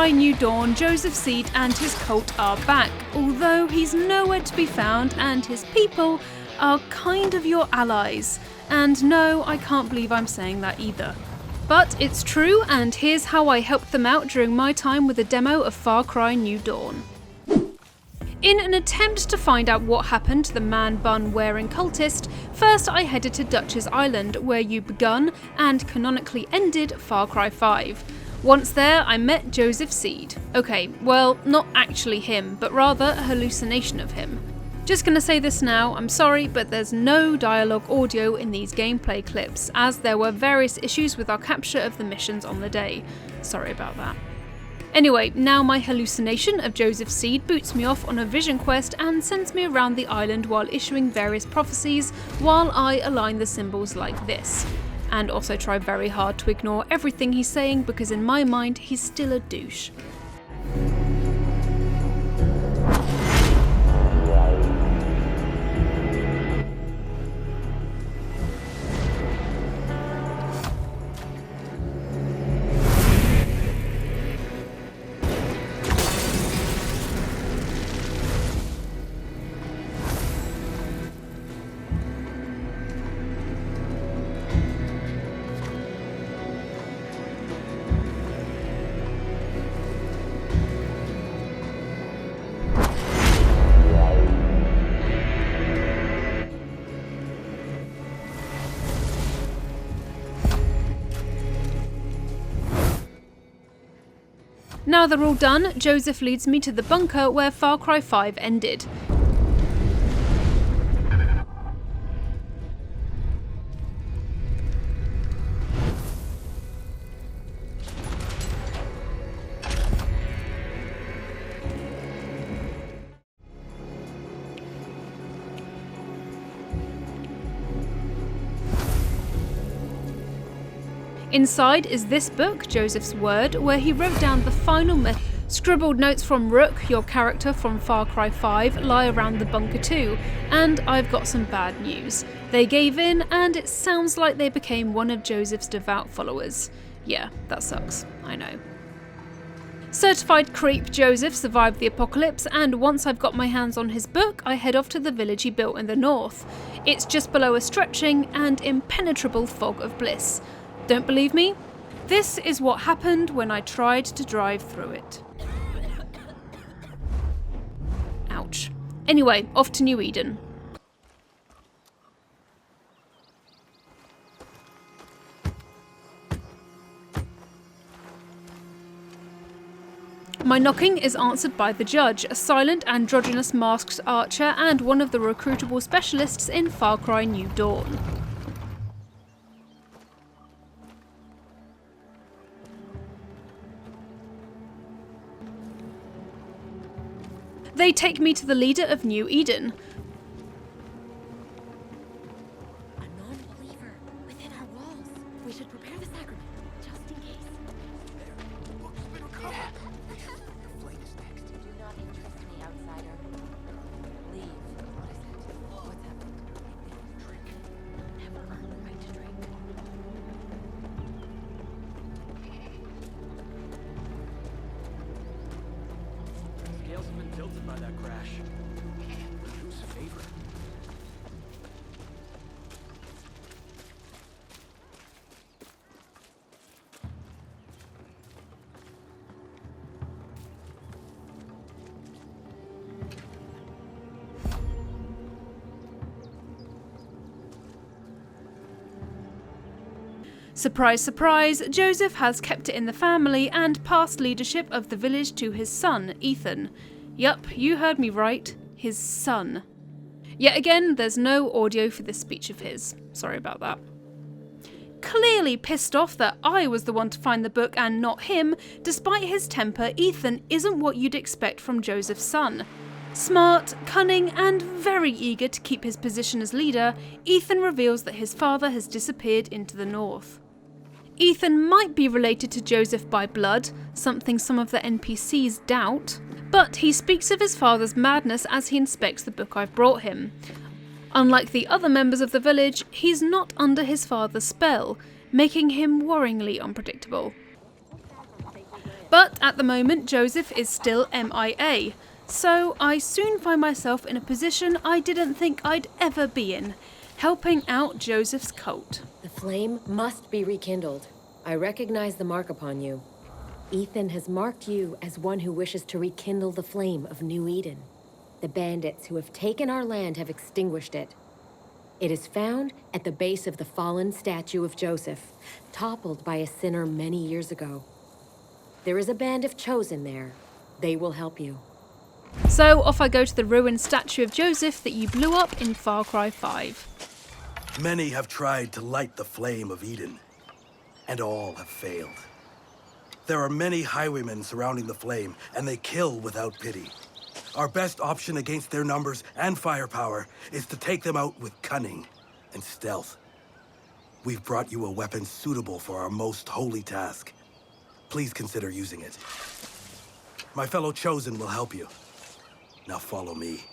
Cry New Dawn, Joseph Seed and his cult are back, although he's nowhere to be found and his people are kind of your allies. And no, I can't believe I'm saying that either. But it's true, and here's how I helped them out during my time with a demo of Far Cry New Dawn. In an attempt to find out what happened to the man-bun wearing cultist, first I headed to Dutchess Island, where you begun and canonically ended Far Cry 5. Once there, I met Joseph Seed. Okay, well, not actually him, but rather a hallucination of him. Just gonna say this now, I'm sorry, but there's no dialogue audio in these gameplay clips, as there were various issues with our capture of the missions on the day. Sorry about that. Anyway, now my hallucination of Joseph Seed boots me off on a vision quest and sends me around the island while issuing various prophecies while I align the symbols like this. And also try very hard to ignore everything he's saying because in my mind he's still a douche. Now they're all done, Joseph leads me to the bunker where Far Cry 5 ended. Inside is this book, Joseph's Word, where he wrote down the final scribbled notes from Rook, your character from Far Cry 5, lie around the bunker too, and I've got some bad news. They gave in, and it sounds like they became one of Joseph's devout followers. Yeah, that sucks, I know. Certified creep Joseph survived the apocalypse, and once I've got my hands on his book, I head off to the village he built in the north. It's just below a stretching and impenetrable fog of bliss. Don't believe me? This is what happened when I tried to drive through it. Ouch. Anyway, off to New Eden. My knocking is answered by the judge, a silent androgynous masked archer and one of the recruitable specialists in Far Cry New Dawn. They take me to the leader of New Eden. A non-believer within our walls. We should prepare the sacrament, just in case. There, book's been recovered. Your flight is next. Do not interest me, outsider. Leave. What is it? What's happened? Drink. Never earned the right to drink. Scales have been tilted by that crash. Whose favor? Surprise, surprise, Joseph has kept it in the family and passed leadership of the village to his son, Ethan. Yup, you heard me right, his son. Yet again, there's no audio for this speech of his. Sorry about that. Clearly pissed off that I was the one to find the book and not him, despite his temper, Ethan isn't what you'd expect from Joseph's son. Smart, cunning, and very eager to keep his position as leader, Ethan reveals that his father has disappeared into the north. Ethan might be related to Joseph by blood, something some of the NPCs doubt, but he speaks of his father's madness as he inspects the book I've brought him. Unlike the other members of the village, he's not under his father's spell, making him worryingly unpredictable. But at the moment, Joseph is still MIA, so I soon find myself in a position I didn't think I'd ever be in, helping out Joseph's cult. The flame must be rekindled. I recognize the mark upon you. Ethan has marked you as one who wishes to rekindle the flame of New Eden. The bandits who have taken our land have extinguished it. It is found at the base of the fallen statue of Joseph, toppled by a sinner many years ago. There is a band of chosen there. They will help you. So off I go to the ruined statue of Joseph that you blew up in Far Cry 5. Many have tried to light the flame of Eden, and all have failed. There are many highwaymen surrounding the flame, and they kill without pity. Our best option against their numbers and firepower is to take them out with cunning and stealth. We've brought you a weapon suitable for our most holy task. Please consider using it. My fellow Chosen will help you. Now follow me.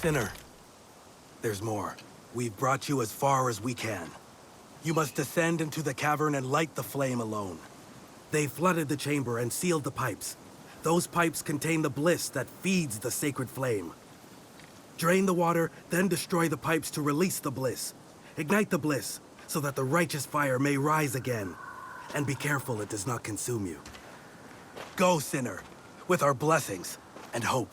Sinner, there's more. We've brought you as far as we can. You must descend into the cavern and light the flame alone. They flooded the chamber and sealed the pipes. Those pipes contain the bliss that feeds the sacred flame. Drain the water, then destroy the pipes to release the bliss. Ignite the bliss, so that the righteous fire may rise again. And be careful it does not consume you. Go, sinner, with our blessings and hope.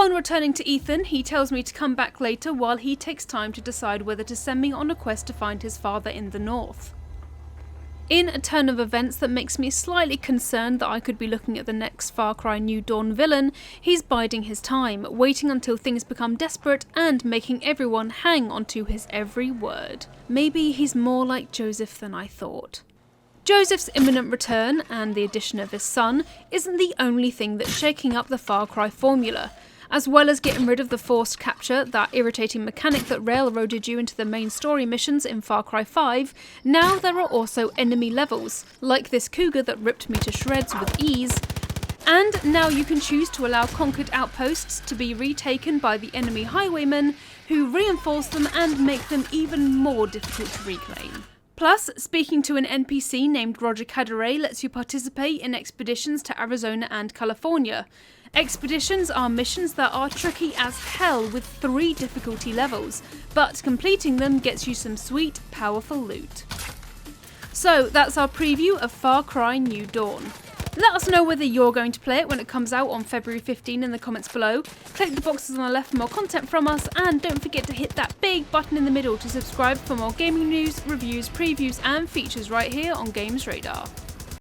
Upon returning to Ethan, he tells me to come back later while he takes time to decide whether to send me on a quest to find his father in the north. In a turn of events that makes me slightly concerned that I could be looking at the next Far Cry New Dawn villain, he's biding his time, waiting until things become desperate and making everyone hang onto his every word. Maybe he's more like Joseph than I thought. Joseph's imminent return, and the addition of his son, isn't the only thing that's shaking up the Far Cry formula. As well as getting rid of the forced capture, that irritating mechanic that railroaded you into the main story missions in Far Cry 5, now there are also enemy levels, like this cougar that ripped me to shreds with ease. And now you can choose to allow conquered outposts to be retaken by the enemy highwaymen, who reinforce them and make them even more difficult to reclaim. Plus, speaking to an NPC named Roger Caderet lets you participate in expeditions to Arizona and California. Expeditions are missions that are tricky as hell with 3 difficulty levels, but completing them gets you some sweet, powerful loot. So that's our preview of Far Cry New Dawn. Let us know whether you're going to play it when it comes out on February 15 in the comments below. Click the boxes on the left for more content from us, and don't forget to hit that big button in the middle to subscribe for more gaming news, reviews, previews and features right here on GamesRadar.